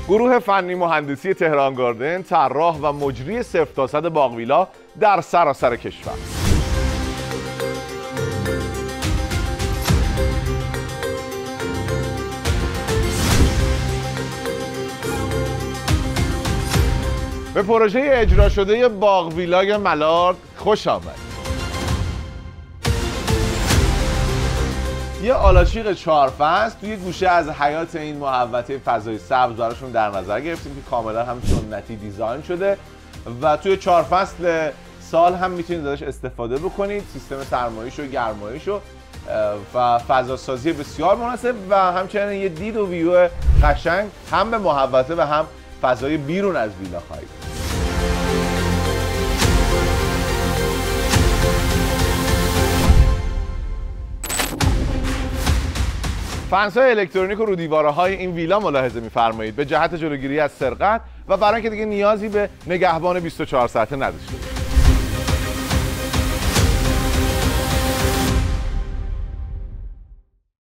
گروه فنی مهندسی تهران گاردن طراح و مجری 0 تا 100 باغ ویلا در سراسر کشور. به پروژه اجرا شده باغ ویلای ملارد خوش آمد. یه آلاچیق 4 فصل توی گوشه از حیاط این محوطه فضای سبز براشون در نظر گرفتیم که کاملا هم سنتی دیزاین شده و توی 4 فصل سال هم میتونید ازش استفاده بکنید. سیستم سرمایش و گرمایش و فضاسازی بسیار مناسب و همچنین یه دید و ویو قشنگ هم به محوطه و هم فضای بیرون از ویلا خواهید. فنس‌های الکترونیک و رو دیواره‌های این ویلا ملاحظه می‌فرمایید به جهت جلوگیری از سرقت و برای اینکه دیگه نیازی به نگهبان 24 ساعته نداشته باشید.